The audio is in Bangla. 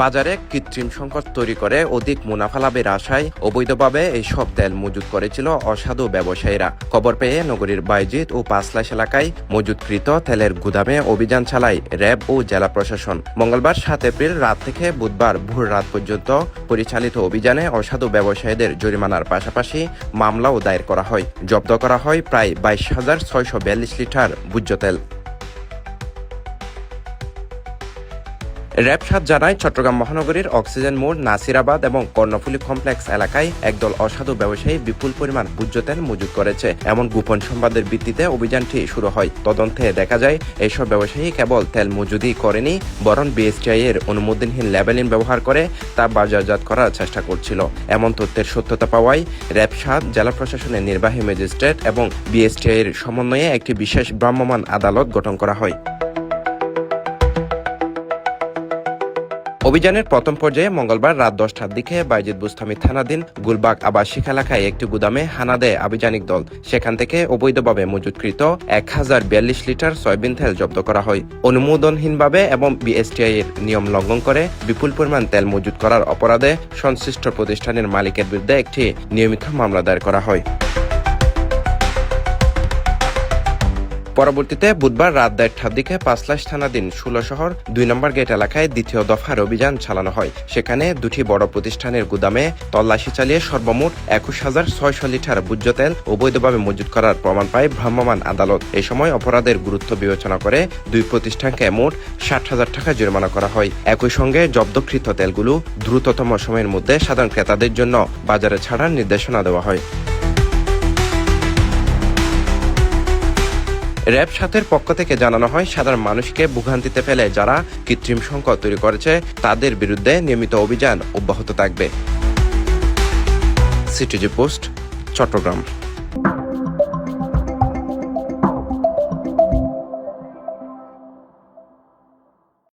বাজারে কৃত্রিম সংকট তৈরি করে অধিক মুনাফা লাভের আশায় অবৈধভাবে এইসব তেল মজুত করেছিল অসাধু ব্যবসায়ীরা। খবর পেয়ে নগরীর বাইজিৎ ও পাঁচলাইশ এলাকায় মজুতকৃত তেলের গুদামে অভিযান চালায় র্যাব ও জেলা প্রশাসন। মঙ্গলবার 7 এপ্রিল রাত থেকে বুধবার ভোর রাত পর্যন্ত পরিচালিত অভিযানে অসাধু ব্যবসায়ীদের জরিমানার পাশাপাশি মামলাও দায়ের করা হয়। জব্দ করা হয় প্রায় 22,642 লিটার ভোজ্য তেল। র্যাব 7 জানায়, চট্টগ্রাম মহানগরীর অক্সিজেন মোড়, নাসিরাবাদ এবং কর্ণফুলী কমপ্লেক্স এলাকায় একদল অসাধু ব্যবসায়ী বিপুল পরিমাণ ভোজ্য তেল মজুত করেছে। এমন গোপন সংবাদের ভিত্তিতে অভিযানটি শুরু হয়। তদন্তে দেখা যায়, এইসব ব্যবসায়ী কেবল তেল মজুতই করেনি, বরং বিএসটিআই এর অনুমোদনহীন লেবেলিং ব্যবহার করে তা বাজারজাত করার চেষ্টা করছিল। এমন তথ্যের সত্যতা পাওয়ায় র্যাব 7 জেলা প্রশাসনের নির্বাহী ম্যাজিস্ট্রেট এবং বিএসটিআই এর সমন্বয়ে একটি বিশেষ ভ্রাম্যমাণ আদালত গঠন করা হয়। অভিযানের প্রথম পর্যায়ে মঙ্গলবার রাত 10টার দিকে বাইজিৎ বুস্তামি থানাধীন গুলবাগ আবাসিক এলাকায় একটি গুদামে হানা দেয় আভিযানিক দল। সেখান থেকে অবৈধভাবে মজুতকৃত 1042 লিটার সয়াবিন তেল জব্দ করা হয়। অনুমোদনহীনভাবে এবং বিএসটিআই এর নিয়ম লঙ্ঘন করে বিপুল পরিমাণ তেল মজুত করার অপরাধে সংশ্লিষ্ট প্রতিষ্ঠানের মালিকের বিরুদ্ধে একটি নিয়মিত মামলা দায়ের করা হয়। পরবর্তীতে বুধবার রাত 1টার দিকে পাঁচলাইশ থানাধীন 16 শহর 2 নম্বর গেট এলাকায় দ্বিতীয় দফার অভিযান চালানো হয়। সেখানে দুটি বড় প্রতিষ্ঠানের গুদামে তল্লাশি চালিয়ে সর্বমোট 21,600 লিটার ভোজ্য তেল অবৈধভাবে মজুত করার প্রমাণ পায় ভ্রাম্যমাণ আদালত। এই সময় অপরাধের গুরুত্ব বিবেচনা করে দুই প্রতিষ্ঠানকে মোট 60,000 টাকা জরিমানা করা হয়। একই সঙ্গে জব্দকৃত তেলগুলো দ্রুততম সময়ের মধ্যে সাধারণ ক্রেতাদের জন্য বাজারে ছাড়ার নির্দেশনা দেওয়া হয়। র্যাব 7 পক্ষ থেকে জানানো হয়, সাধারণ মানুষকে ভোগান্তিতে ফেলে যারা কৃত্রিম সংকট তৈরি করেছে তাদের বিরুদ্ধে নিয়মিত অভিযান অব্যাহত থাকবে। CTG post, Chittagong.